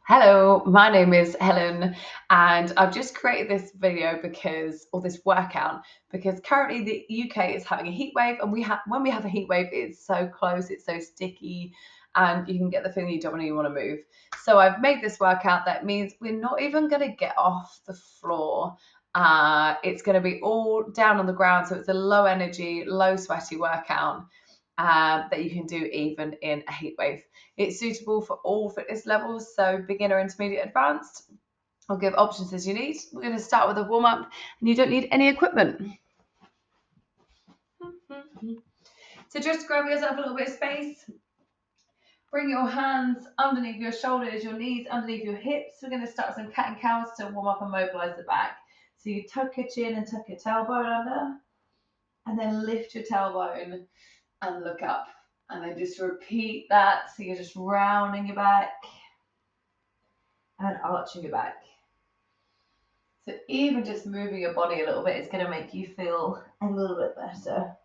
Hello, my name is Helen, and I've just created this video or this workout, because currently the UK is having a heat wave, and when we have a heat wave, it's so close, it's so sticky, and you can get the feeling you don't really want to move. So I've made this workout that means we're not even going to get off the floor. It's going to be all down on the ground, so it's a low energy, low sweaty workout that you can do even in a heat wave. It's suitable for all fitness levels, so beginner, intermediate, advanced. I'll give options as you need. We're going to start with a warm up, and you don't need any equipment. So just grab yourself a little bit of space. Bring your hands underneath your shoulders, your knees underneath your hips. We're going to start some cat and cows to warm up and mobilize the back. So you tuck your chin and tuck your tailbone under, and then lift your tailbone and look up. And then just repeat that. So you're just rounding your back and arching your back. So even just moving your body a little bit is going to make you feel a little bit better.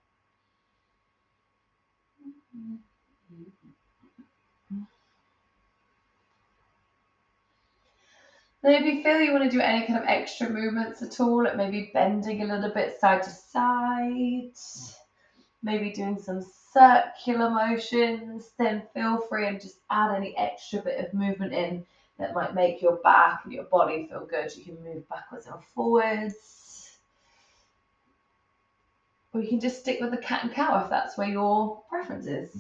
Then if you feel you want to do any kind of extra movements at all, like maybe bending a little bit side to side, maybe doing some circular motions, then feel free and just add any extra bit of movement in that might make your back and your body feel good. You can move backwards and forwards. Or you can just stick with the cat and cow if that's where your preference is.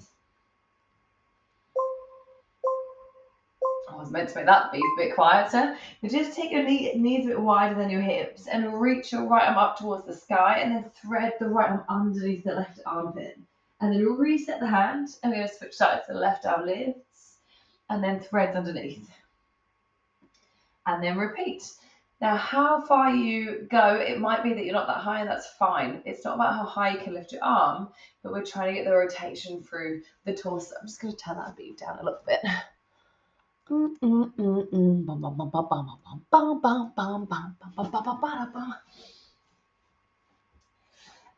I was meant to make that beat a bit quieter. But just take your knees a bit wider than your hips and reach your right arm up towards the sky, and then thread the right arm underneath the left armpit. And then reset the hand, and we're going to switch sides. The left arm lifts and then threads underneath. And then repeat. Now, how far you go, it might be that you're not that high, and that's fine. It's not about how high you can lift your arm, but we're trying to get the rotation through the torso. I'm just going to turn that beat down a little bit.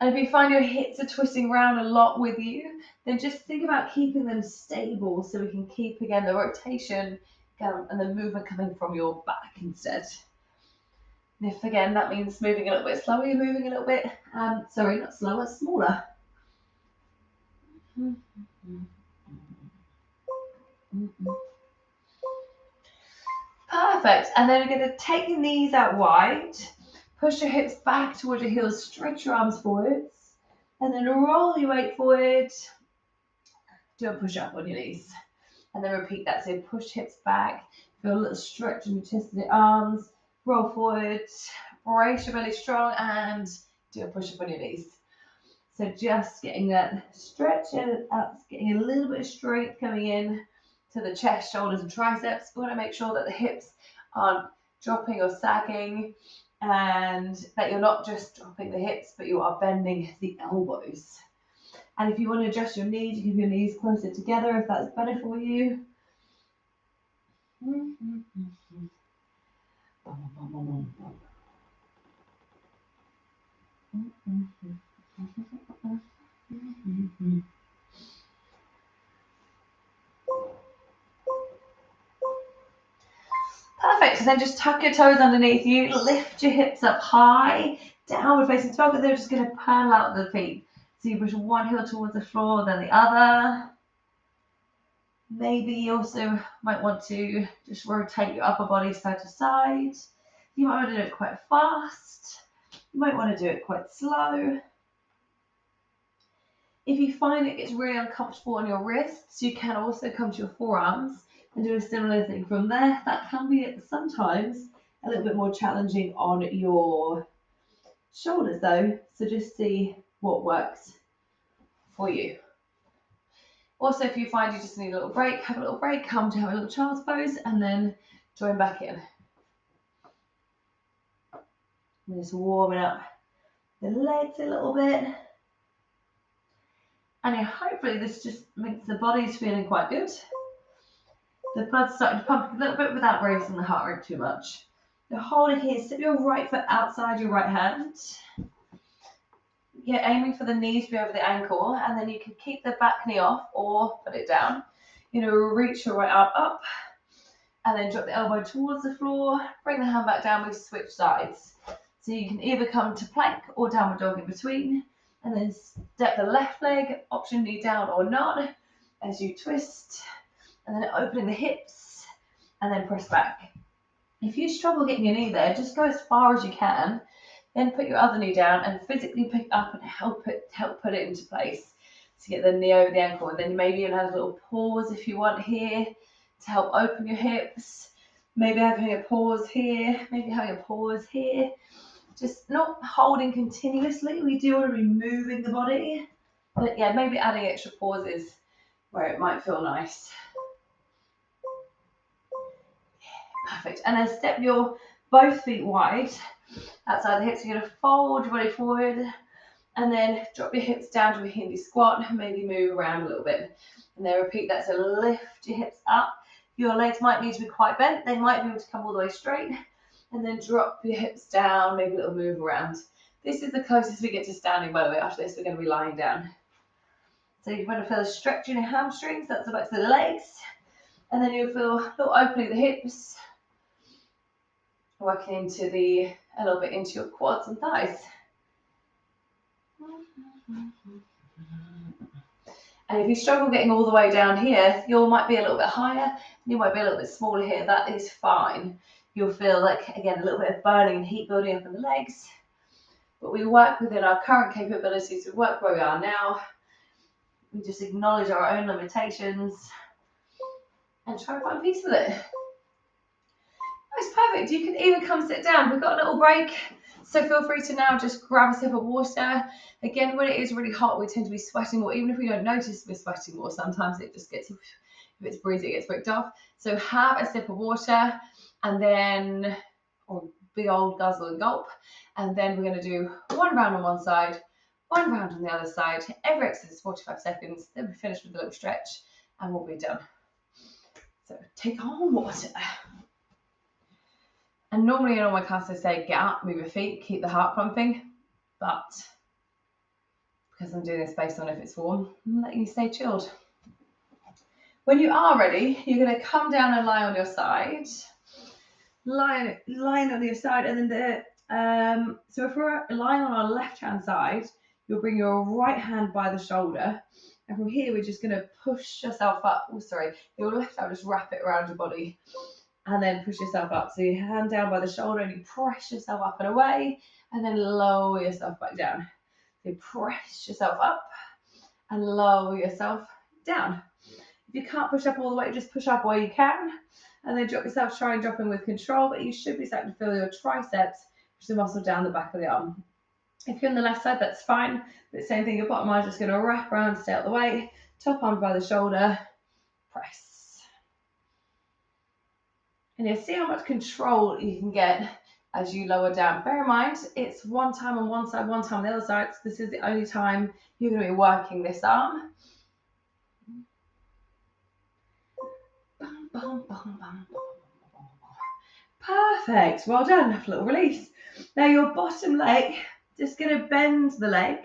And if you find your hips are twisting around a lot with you, then just think about keeping them stable so we can keep, again, the rotation and the movement coming from your back instead. And if, again, that means moving a little bit slower, you're moving a little bit, sorry, not slower, smaller. Perfect. And then we're going to take your knees out wide, push your hips back towards your heels, stretch your arms forwards, and then roll your weight forward. Do a push up on your knees. And then repeat that. So push hips back, feel a little stretch in your chest and your arms, roll forward, brace your belly strong, and do a push up on your knees. So just getting that stretch and getting a little bit of strength coming in to the chest, shoulders, and triceps. We want to make sure that the hips aren't dropping or sagging, and that you're not just dropping the hips, but you are bending the elbows. And if you want to adjust your knees, you keep your knees closer together if that's better for you. Perfect. So then just tuck your toes underneath you, lift your hips up high, downward facing dog, and they're just going to curl out the feet. So you push one heel towards the floor, then the other. Maybe you also might want to just rotate your upper body side to side. You might want to do it quite fast. You might want to do it quite slow. If you find it gets really uncomfortable on your wrists, you can also come to your forearms and do a similar thing from there. That can be sometimes a little bit more challenging on your shoulders though, so just see what works for you. Also, if you find you just need a little break, have a little break, come to have a little child's pose, and then join back in. And just warming up the legs a little bit. And hopefully this just makes the body's feeling quite good. The blood's starting to pump a little bit without raising the heart rate too much. Now hold it here, step your right foot outside your right hand. You're aiming for the knee to be over the ankle, and then you can keep the back knee off or put it down. Reach your right arm up, and then drop the elbow towards the floor, bring the hand back down, we switch sides. So you can either come to plank or downward dog in between, and then step the left leg, option knee down or not, as you twist, and then opening the hips, and then press back. If you struggle getting your knee there, just go as far as you can, then put your other knee down and physically pick it up and help put it into place to get the knee over the ankle. And then maybe you'll have a little pause if you want here to help open your hips. Maybe having a pause here, maybe having a pause here. Just not holding continuously. We do want to be moving the body. But yeah, maybe adding extra pauses where it might feel nice. Perfect. And then step your both feet wide outside the hips. You're going to fold your body forward and then drop your hips down to a Hindi squat and maybe move around a little bit. And then repeat that. So lift your hips up. Your legs might need to be quite bent. They might be able to come all the way straight. And then drop your hips down, maybe a little move around. This is the closest we get to standing, by the way. After this, we're going to be lying down. So you want to feel a stretch in your hamstrings. That's the back of the legs. And then you'll feel a little opening of the hips. Working into a little bit into your quads and thighs. And if you struggle getting all the way down here, you might be a little bit higher, you might be a little bit smaller here. That is fine. You'll feel like, again, a little bit of burning and heat building up in the legs. But we work within our current capabilities. We work where we are now. We just acknowledge our own limitations and try to find peace with it. That's perfect. You can even come sit down. We've got a little break, so feel free to now just grab a sip of water. Again, when it is really hot, we tend to be sweating more. Even if we don't notice we're sweating more, sometimes it just gets, if it's breezy, it gets bricked off. So have a sip of water, and then, or big old guzzle and gulp, and then we're going to do one round on one side, one round on the other side. Every exercise is 45 seconds. Then we finish with a little stretch, and we'll be done. So take on water. And normally in all my classes I say get up, move your feet, keep the heart pumping, but because I'm doing this based on if it's warm, I'm letting you stay chilled. When you are ready, you're going to come down and lie on your side. Lying on your side, and then so if we're lying on our left hand side, you'll bring your right hand by the shoulder, and from here we're just going to push yourself up. Oh, sorry, your left hand, just wrap it around your body. And then push yourself up. So your hand down by the shoulder and you press yourself up and away, and then lower yourself back down. So press yourself up and lower yourself down. If you can't push up all the way, just push up where you can, and then drop yourself, try and drop in with control, but you should be starting to feel your triceps, which is the muscle down the back of the arm. If you're on the left side, that's fine. But same thing, your bottom arm is just going to wrap around, stay out the way, top arm by the shoulder, press. And you see how much control you can get as you lower down. Bear in mind, it's one time on one side, one time on the other side. So this is the only time you're going to be working this arm. Perfect. Well done. Have a little release. Now your bottom leg, just going to bend the leg.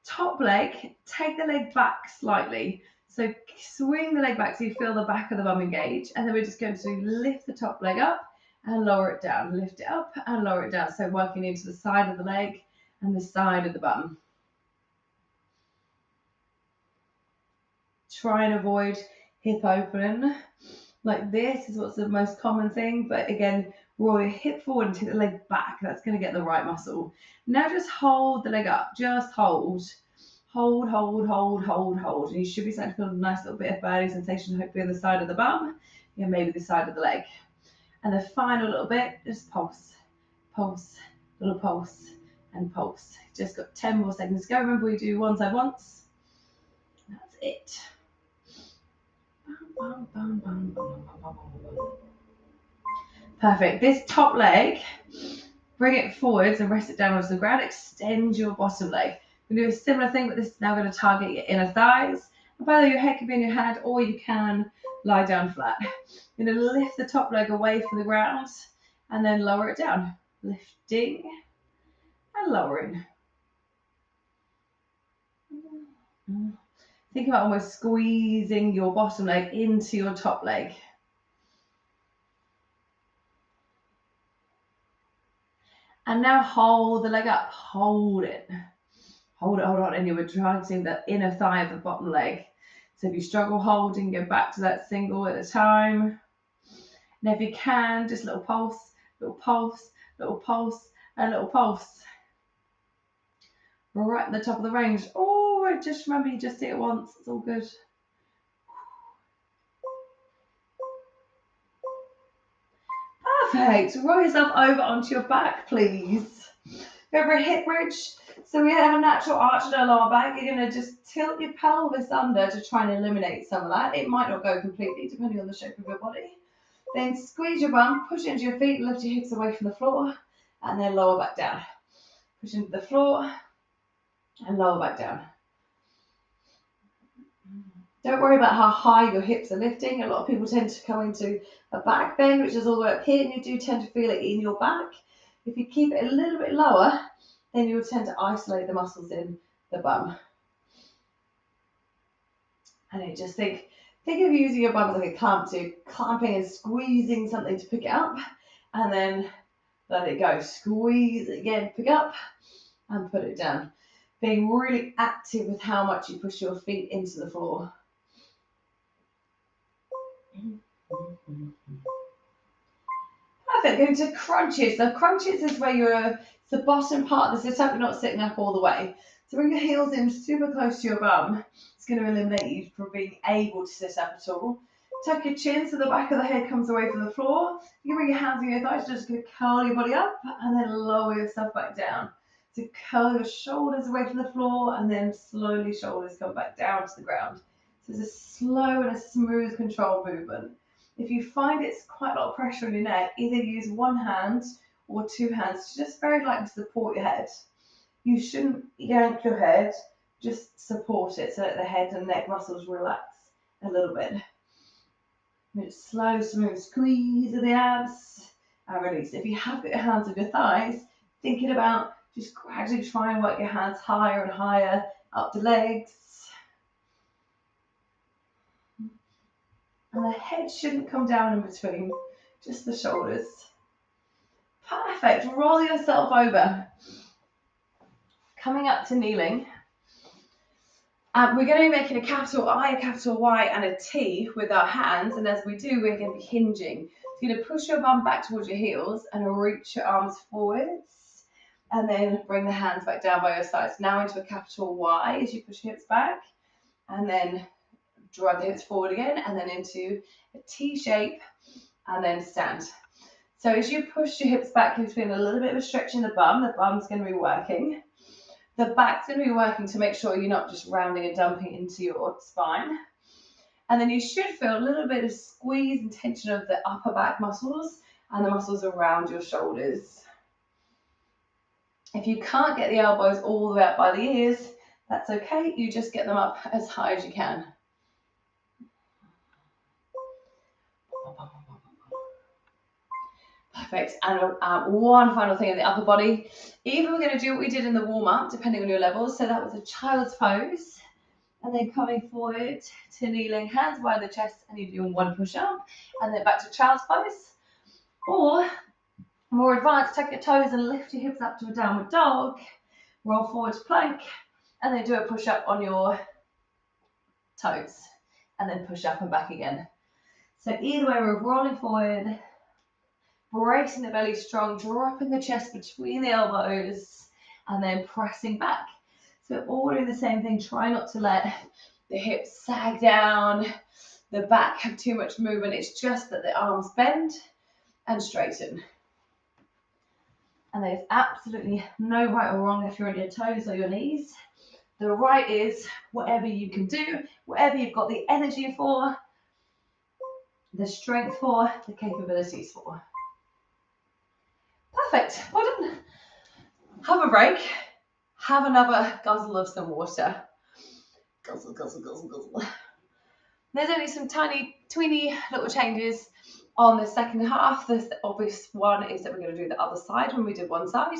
Top leg, take the leg back slightly. So swing the leg back so you feel the back of the bum engage, and then we're just going to lift the top leg up and lower it down. Lift it up and lower it down. So working into the side of the leg and the side of the bum. Try and avoid hip open. Like this is what's the most common thing, but again, roll your hip forward and take the leg back. That's going to get the right muscle. Now just hold the leg up. Just hold. Hold. And you should be starting to feel a nice little bit of burning sensation, hopefully on the side of the bum, yeah, maybe the side of the leg. And the final little bit, just pulse, little pulse, and pulse. Just got 10 more seconds to go. Remember, we do one side once. That's it. Perfect. This top leg, bring it forwards and rest it down onto the ground. Extend your bottom leg. We do a similar thing, but this is now going to target your inner thighs. And by the way, your head can be in your hand, or you can lie down flat. You're going to lift the top leg away from the ground and then lower it down. Lifting and lowering. Think about almost squeezing your bottom leg into your top leg. And now hold the leg up, hold it. Hold it, hold on, and you're retracting the inner thigh of the bottom leg. So if you struggle holding, go back to that single at a time. And if you can, just little pulse, little pulse, little pulse, and little pulse. We're right at the top of the range. Oh, just remember you just did it once. It's all good. Perfect. Roll yourself over onto your back, please. Go for a hip bridge. So we have a natural arch in our lower back. You're going to just tilt your pelvis under to try and eliminate some of that. It might not go completely, depending on the shape of your body. Then squeeze your bum, push into your feet, lift your hips away from the floor, and then lower back down. Push into the floor and lower back down. Don't worry about how high your hips are lifting. A lot of people tend to go into a back bend, which is all the way up here, and you do tend to feel it in your back. If you keep it a little bit lower, then you'll tend to isolate the muscles in the bum. And then just think of using your bum as like a clamp, so clamping and squeezing something to pick it up, and then let it go. Squeeze it again, pick up, and put it down. Being really active with how much you push your feet into the floor. Perfect. Going to crunches. So crunches is where it's the bottom part of the sit up, you're not sitting up all the way. So bring your heels in super close to your bum. It's going to eliminate you from being able to sit up at all. Tuck your chin so the back of the head comes away from the floor. You can bring your hands on your thighs, just going to curl your body up and then lower yourself back down. So curl your shoulders away from the floor and then slowly shoulders come back down to the ground. So it's a slow and a smooth controlled movement. If you find it's quite a lot of pressure on your neck, either use one hand or two hands to just very lightly support your head. You shouldn't yank your head, just support it so that the head and neck muscles relax a little bit. It's slow, smooth squeeze of the abs and release. If you have got your hands on your thighs, thinking about just gradually try and work your hands higher and higher up the legs. And the head shouldn't come down in between, just the shoulders. Perfect. Roll yourself over. Coming up to kneeling. We're going to be making a capital I, a capital Y, and a T with our hands. And as we do, we're going to be hinging. So you're going to push your bum back towards your heels and reach your arms forwards. And then bring the hands back down by your sides. Now into a capital Y as you push your hips back. And then drive the hips forward again. And then into a T shape. And then stand. So as you push your hips back, you're feeling a little bit of a stretch in the bum. The bum's going to be working. The back's going to be working to make sure you're not just rounding and dumping into your spine. And then you should feel a little bit of squeeze and tension of the upper back muscles and the muscles around your shoulders. If you can't get the elbows all the way up by the ears, that's okay. You just get them up as high as you can. Perfect. And one final thing in the upper body. Even we're going to do what we did in the warm-up, depending on your levels. So that was a child's pose. And then coming forward to kneeling, hands behind the chest, and you're doing one push-up. And then back to child's pose. Or, more advanced, tuck your toes and lift your hips up to a downward dog. Roll forward to plank. And then do a push-up on your toes. And then push up and back again. So either way, we're rolling forward, bracing the belly strong, dropping the chest between the elbows, and then pressing back. So all doing the same thing. Try not to let the hips sag down, the back have too much movement. It's just that the arms bend and straighten. And there's absolutely no right or wrong if you're on your toes or your knees. The right is whatever you can do, whatever you've got the energy for, the strength for, the capabilities for. Perfect. Well done. Have a break. Have another guzzle of some water. Guzzle, guzzle, guzzle, guzzle. There's only some tiny, tweeny little changes on the second half. The obvious one is that we're going to do the other side when we did one side.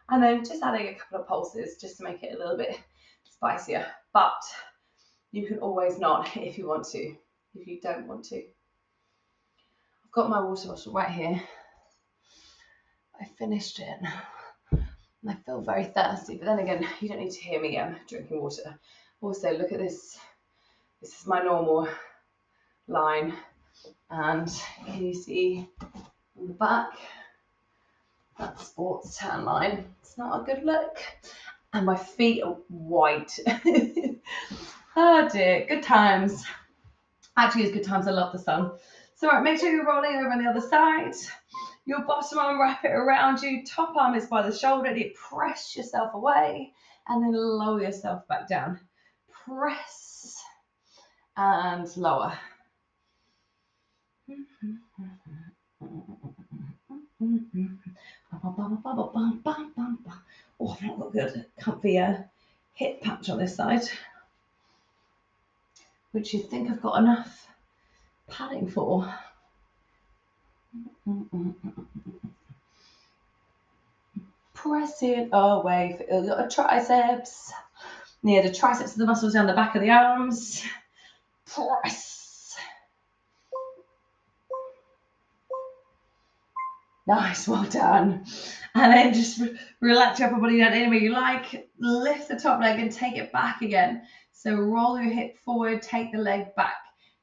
And then just adding a couple of pulses just to make it a little bit spicier. But you can always not if you want to, if you don't want to. I've got my water bottle right here. I finished it. I feel very thirsty, but then again, you don't need to hear me drinking water. Also, look at this. This is my normal line. And can you see on the back, that sports tan line? It's not a good look. And my feet are white. Oh dear, good times. Actually, it's good times. I love the sun. So, right, make sure you're rolling over on the other side. Your bottom arm, wrap it around you. Top arm is by the shoulder. You press yourself away and then lower yourself back down. Press and lower. Oh, I've not got good comfy hip patch on this side, which you think I've got enough padding for. Press it away, feel your triceps. Near the triceps are the muscles down the back of the arms. Press. Nice, well done. And then just relax your upper body down any way you like. Lift the top leg and take it back again. So roll your hip forward, take the leg back.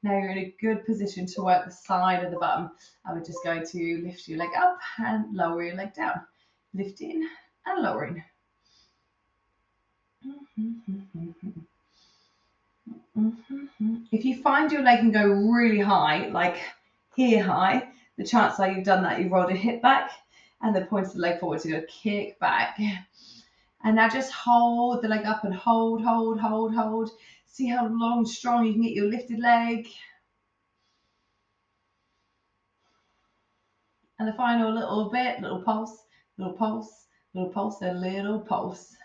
Now you're in a good position to work the side of the bum. And we're just going to lift your leg up and lower your leg down. Lifting and lowering. If you find your leg can go really high, like here high, the chances are you've done that. You've rolled your hip back and the point of the leg forward. So you're going to kick back. And now just hold the leg up and hold. See how long, strong you can get your lifted leg. And the final little bit, little pulse, little pulse, little pulse, a little pulse.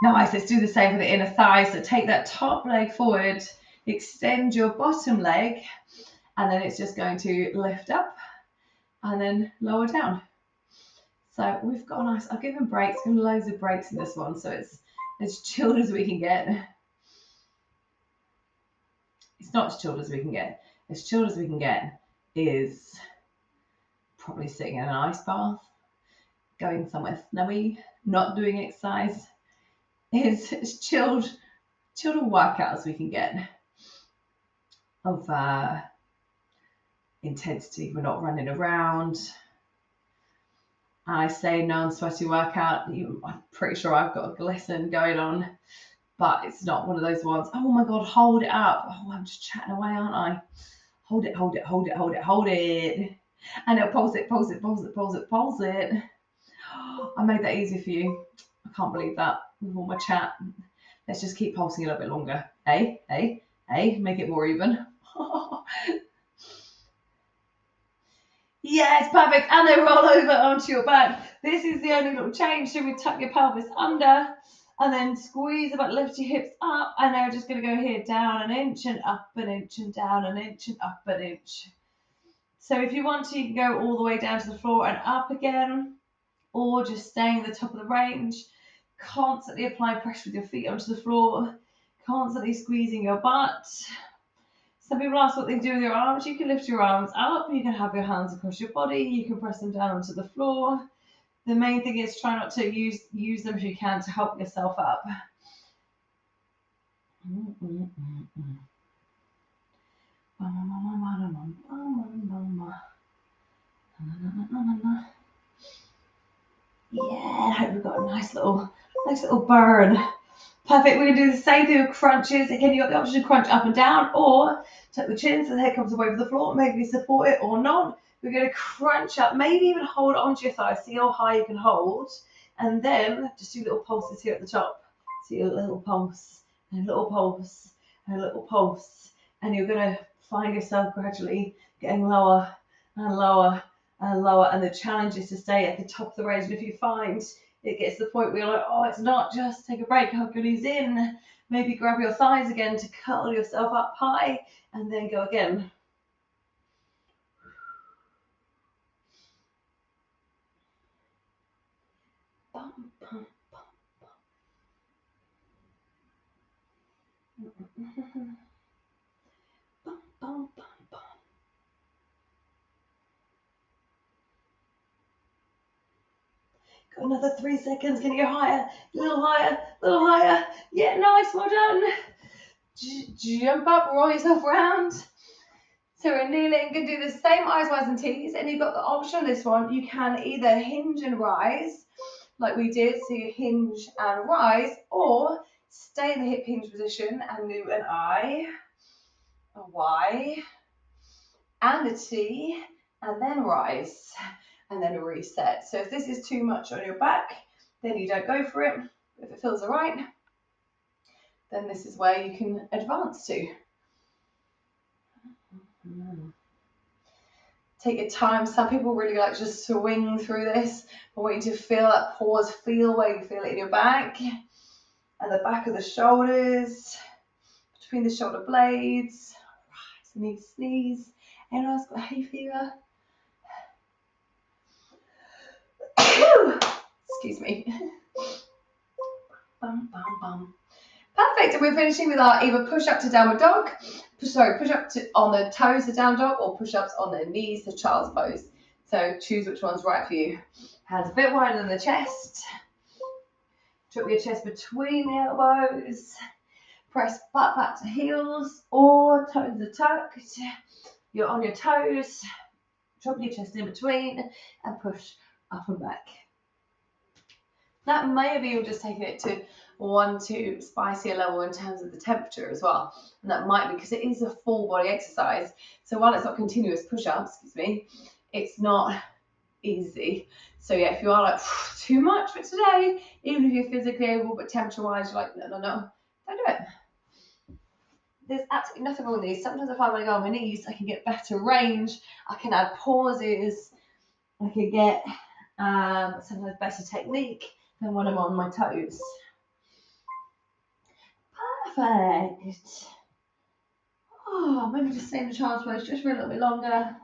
Nice, let's do the same for the inner thigh. So take that top leg forward, extend your bottom leg, and then it's just going to lift up and then lower down. So we've got a nice, I've given breaks, loads of breaks in this one, so it's as chilled as we can get. It's not as chilled as we can get. As chilled as we can get is probably sitting in an ice bath, going somewhere snowy, not doing exercise. It's as chilled a workout as we can get of intensity. We're not running around. I say non-sweaty workout. I'm pretty sure I've got a glisten going on, but it's not one of those ones. Oh my God, hold it up. Oh, I'm just chatting away, aren't I? Hold it. And it'll pulse it. I made that easy for you. I can't believe that with all my chat. Let's just keep pulsing a little bit longer. Make it more even. Yes, perfect. And then roll over onto your back. This is the only little change. So we tuck your pelvis under and then squeeze about, lift your hips up. And now we're just going to go here down an inch and up an inch and down an inch and up an inch. So if you want to, you can go all the way down to the floor and up again, or just staying at the top of the range. Constantly apply pressure with your feet onto the floor, constantly squeezing your butt. Some people ask what they do with your arms. You can lift your arms up, you can have your hands across your body, you can press them down onto the floor. The main thing is try not to use them if you can to help yourself up. Yeah, I hope we've got a nice little burn. Perfect. We're going to do the same thing with crunches. Again, you've got the option to crunch up and down or tuck the chin so the head comes away from the floor. Maybe support it or not. We're going to crunch up, maybe even hold onto your thighs. See how high you can hold. And then just do little pulses here at the top. See a little pulse, and a little pulse, and a little pulse. And you're going to find yourself gradually getting lower and lower and lower. And the challenge is to stay at the top of the range. And if you find it gets to the point where you're like, oh, it's not, just take a break, hug your knees in, maybe grab your thighs again to curl yourself up high, and then go again. Bum, bum, bum, bum. Got another 3 seconds. Can you go higher? A little higher, a little higher. Yeah, nice, well done. Jump up, roll yourself around. So we're kneeling, going to do the same eyes, wide and T's, and you've got the option on this one. You can either hinge and rise, like we did, so you hinge and rise, or stay in the hip hinge position and do an I, a Y, and a T, and then rise, and then a reset. So if this is too much on your back, then you don't go for it. If it feels all right, then this is where you can advance to. Take your time. Some people really like just swing through this. I want you to feel that pause, feel where you feel it in your back and the back of the shoulders, between the shoulder blades. Rise, sneeze. Anyone else got hay fever? Excuse me. Bum, bum, bum. Perfect. And we're finishing with our either push up to downward dog, push up to on the toes, the down dog, or push ups on the knees, the child's pose. So choose which one's right for you. Hands a bit wider than the chest. Drop your chest between the elbows. Press butt back to heels, or toes are tucked. You're on your toes. Drop your chest in between and push up and back. That may be you're just taking it to 1, 2 spicier level in terms of the temperature as well. And that might be because it is a full body exercise. So while it's not continuous push-ups, it's not easy. So yeah, if you are like, too much for today, even if you're physically able, but temperature-wise, you're like, no, don't do it. There's absolutely nothing wrong with these. Sometimes I find when I go on my knees, I can get better range. I can add pauses. I can get sometimes better technique than when I'm on my toes. Perfect. Oh, maybe just stay in the child's pose just for a little bit longer.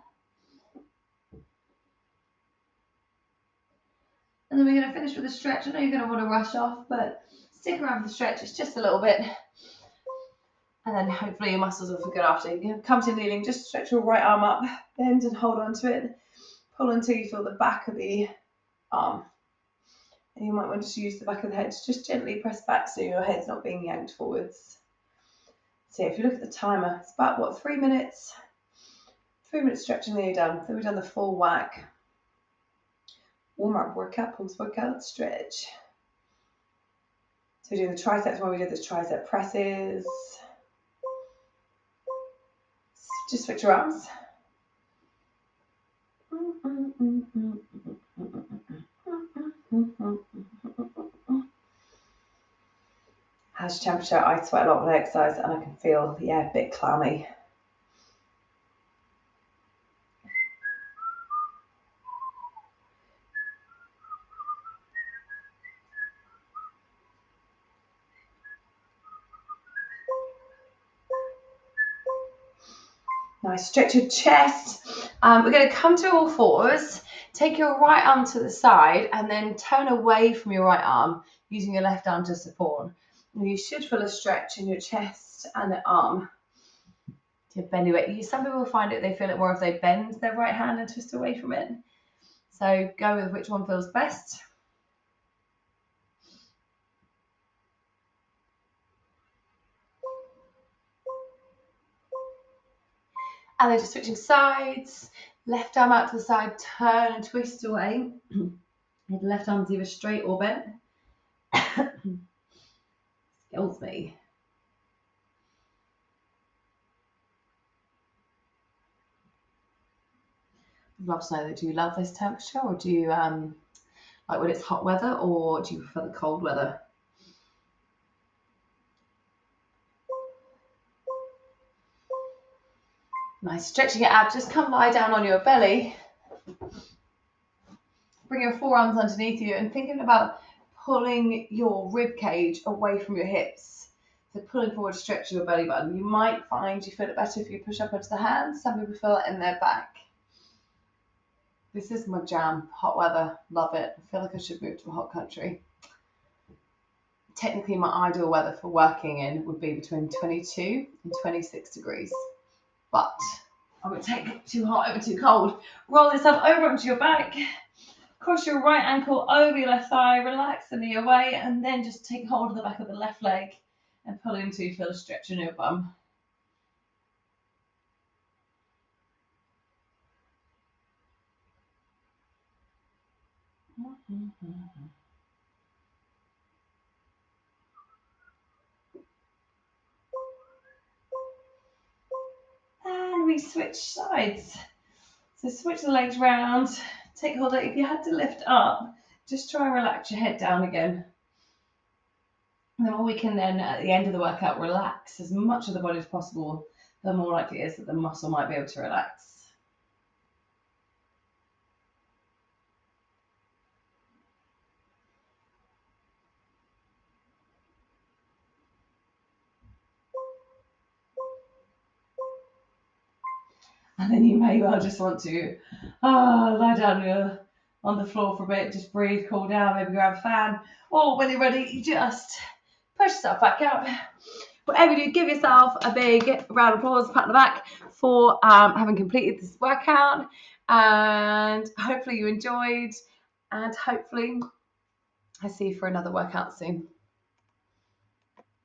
And then we're going to finish with a stretch. I know you're going to want to rush off, but stick around for the stretch. It's just a little bit. And then hopefully your muscles will feel good after. You can come to kneeling, just stretch your right arm up, bend and hold on to it. Pull until you feel the back of the arm. And you might want to use the back of the head to just gently press back so your head's not being yanked forwards. So if you look at the timer, it's about, 3 minutes? 3 minutes stretching, then you're done. Then we've done the full whack. Warm-up workout, pulse workout, stretch. So we're doing the triceps when we did the tricep presses. Just switch your arms. How's your temperature? I sweat a lot when I exercise and I can feel, a bit clammy. Nice, stretch your chest. We're going to come to all fours. Take your right arm to the side and then turn away from your right arm using your left arm to support. And you should feel a stretch in your chest and the arm to bend away. Some people find it, they feel it more if they bend their right hand and twist away from it. So go with which one feels best. And then just switching sides, left arm out to the side, turn and twist away. The left arm's either straight or bent. Kills me. I'd love to know, do you love this temperature, or do you like when it's hot weather, or do you prefer the cold weather? Nice, stretching it out. Just come lie down on your belly. Bring your forearms underneath you and thinking about pulling your rib cage away from your hips. So pulling forward, stretching your belly button. You might find you feel it better if you push up onto the hands. Some people feel it in their back. This is my jam. Hot weather, love it. I feel like I should move to a hot country. Technically, my ideal weather for working in would be between 22 and 26 degrees. But I would take too hot over too cold. Roll yourself over onto your back. cross your right ankle over your left thigh, relax the knee away, and then just take hold of the back of the left leg and pull into you feel a stretch in your bum. And we switch sides. So switch the legs round, take hold of it. If you had to lift up, just try and relax your head down again. And the more we can then, at the end of the workout, relax as much of the body as possible, the more likely it is that the muscle might be able to relax. And then you may well just want to lie down on the floor for a bit, just breathe, cool down, maybe grab a fan. Or when you're ready, you just push yourself back up. Whatever you do, give yourself a big round of applause, pat on the back for having completed this workout. And hopefully you enjoyed. And hopefully I see you for another workout soon.